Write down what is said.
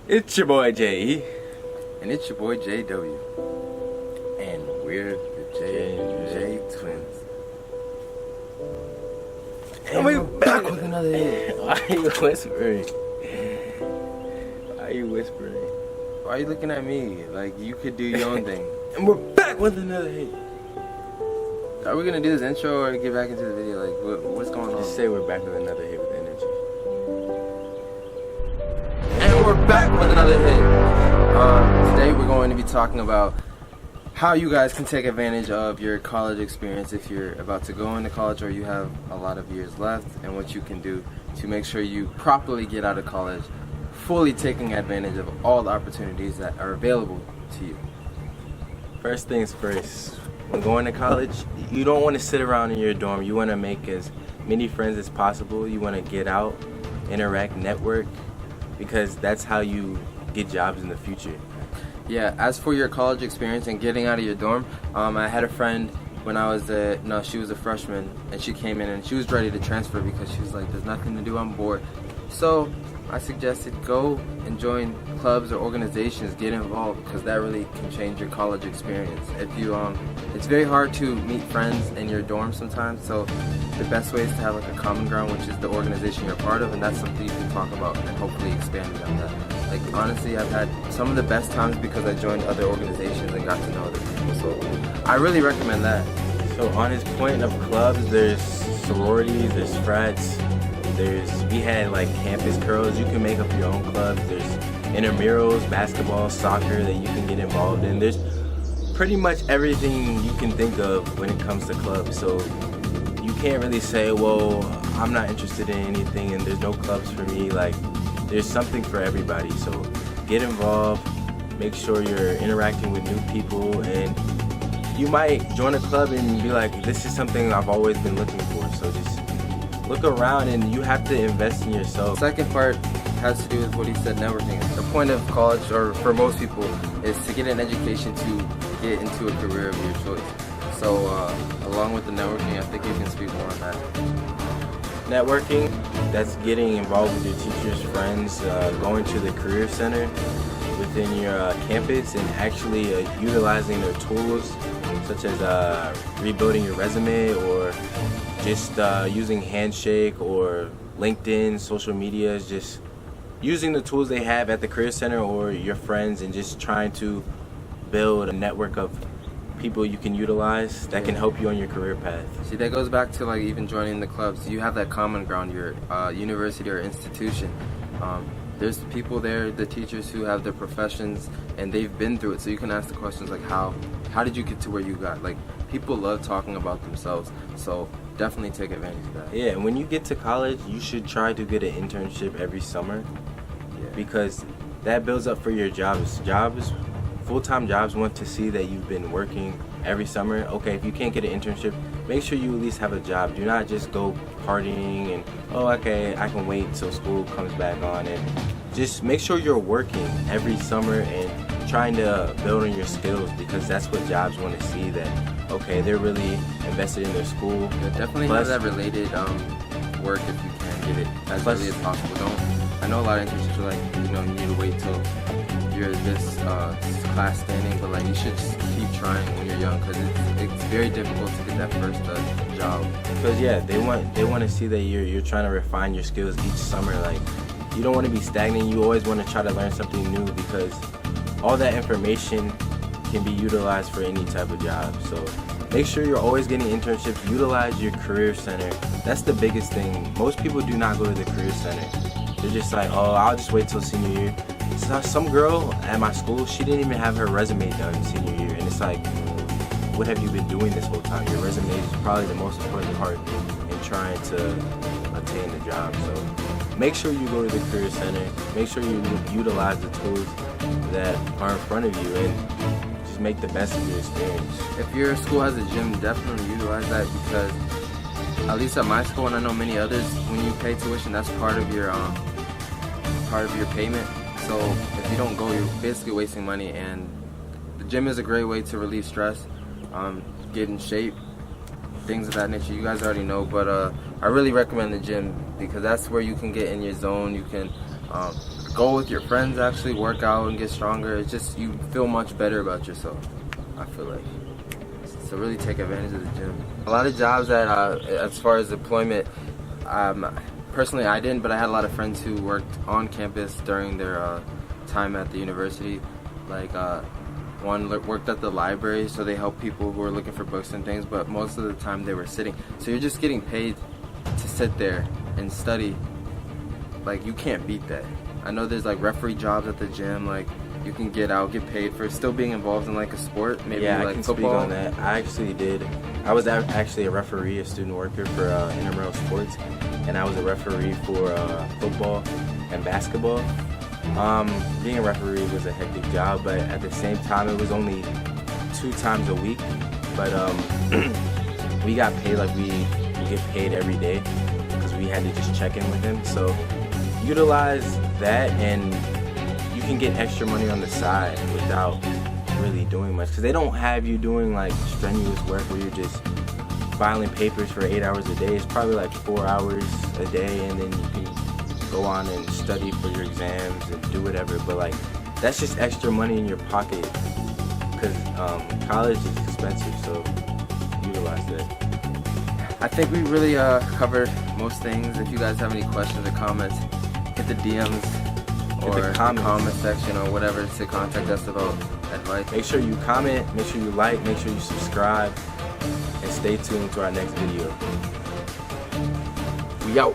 It's your boy J.E. And it's your boy JW. And we're the J Twins. And we're back with another hit. Why are you whispering? Why are you whispering? Why are you looking at me? Like, you could do your own thing. And we're back with another hit. Are we gonna do this intro or get back into the video? Like, what's going on? Just say we're back with another hit with energy. And we're back with another hit. Today we're going to be talking about how you guys can take advantage of your college experience if you're about to go into college or you have a lot of years left, and what you can do to make sure you properly get out of college, fully taking advantage of all the opportunities that are available to you. First things first, when going to college, you don't want to sit around in your dorm. You want to make as many friends as possible. You want to get out, interact, network, because that's how you get jobs in the future. Yeah, as for your college experience and getting out of your dorm, I had a friend when I was she was a freshman, and she came in and she was ready to transfer because she was like, there's nothing to do, I'm bored. So I suggested go and join clubs or organizations, get involved, because that really can change your college experience. If you it's very hard to meet friends in your dorm sometimes, so the best way is to have like a common ground, which is the organization you're part of, and that's something you can talk about and hopefully expand on that. Like, honestly, I've had some of the best times because I joined other organizations and got to know other people, so I really recommend that. So on his point of clubs, there's sororities, there's frats, we had like campus curls. You can make up your own clubs. There's intramurals, basketball, soccer that you can get involved in. There's pretty much everything you can think of when it comes to clubs. So you can't really say, well, I'm not interested in anything and there's no clubs for me. Like, there's something for everybody. So get involved, make sure you're interacting with new people, and you might join a club and be like, this is something I've always been looking for. So just look around, and you have to invest in yourself. The second part has to do with what he said, networking. The point of college, or for most people, is to get an education to get into a career of your choice. So along with the networking, I think you can speak more on that. Networking, that's getting involved with your teachers, friends, going to the career center within your campus and actually utilizing their tools, such as rebuilding your resume, or just using Handshake or LinkedIn, social media, just using the tools they have at the career center or your friends, and just trying to build a network of people you can utilize that can help you on your career path. See, that goes back to like even joining the clubs. You have that common ground, your university or institution. There's people there, the teachers who have their professions and they've been through it, so you can ask the questions like, how did you get to where you got? Like, people love talking about themselves, so definitely take advantage of that. Yeah, and when you get to college, you should try to get an internship every summer, because that builds up for your jobs. Full-time jobs want to see that you've been working every summer. Okay, if you can't get an internship, make sure you at least have a job. Do not just go partying and, oh, okay, I can wait till school comes back on. And just make sure you're working every summer and trying to build on your skills, because that's what jobs want to see, that, okay, they're really invested in their school. Yeah, definitely have that related work if you can get it as early as possible. I know a lot of internships are like, you need to wait till you're this class standing, but like, you should just keep trying when you're young, because it's very difficult to get that first job. Because they want to see that you're trying to refine your skills each summer. Like, you don't want to be stagnant. You always want to try to learn something new, because all that information can be utilized for any type of job. So make sure you're always getting internships. Utilize your career center. That's the biggest thing. Most people do not go to the career center. They're just like, oh, I'll just wait till senior year. So some girl at my school, she didn't even have her resume done senior year, and it's like, what have you been doing this whole time? Your resume is probably the most important part in trying to attain the job. So make sure you go to the career center. Make sure you utilize the tools that are in front of you, and just make the best of your experience. If your school has a gym, definitely utilize that, because at least at my school, and I know many others, when you pay tuition, that's part of your payment. So if you don't go, you're basically wasting money, and the gym is a great way to relieve stress, get in shape, things of that nature. You guys already know, but I really recommend the gym, because that's where you can get in your zone. You can go with your friends, actually work out and get stronger. It's just, you feel much better about yourself, I feel like. So really take advantage of the gym. A lot of jobs that, as far as employment, personally I didn't, but I had a lot of friends who worked on campus during their time at the university. Like one worked at the library, so they help people who are looking for books and things, but most of the time they were sitting. So you're just getting paid to sit there and study. Like, you can't beat that. I know there's like referee jobs at the gym, like you can get paid for still being involved in like a sport, maybe yeah, like I can football. speak on that. I actually did. I was actually a referee, a student worker for intramural sports, and I was a referee for football and basketball. Being a referee was a hectic job, but at the same time, it was only 2 times a week. But we got paid like we get paid every day because we had to just check in with him. So utilize that, and you can get extra money on the side without really doing much, because they don't have you doing like strenuous work where you're just filing papers for 8 hours a day. It's probably like 4 hours a day, and then you can go on and study for your exams and do whatever. But like, that's just extra money in your pocket, because college is expensive, so utilize that. I think we really covered most things. If you guys have any questions or comments, hit the DMs or the comment section or whatever to contact us about advice. Make sure you comment, make sure you like, make sure you subscribe, and stay tuned to our next video. We out.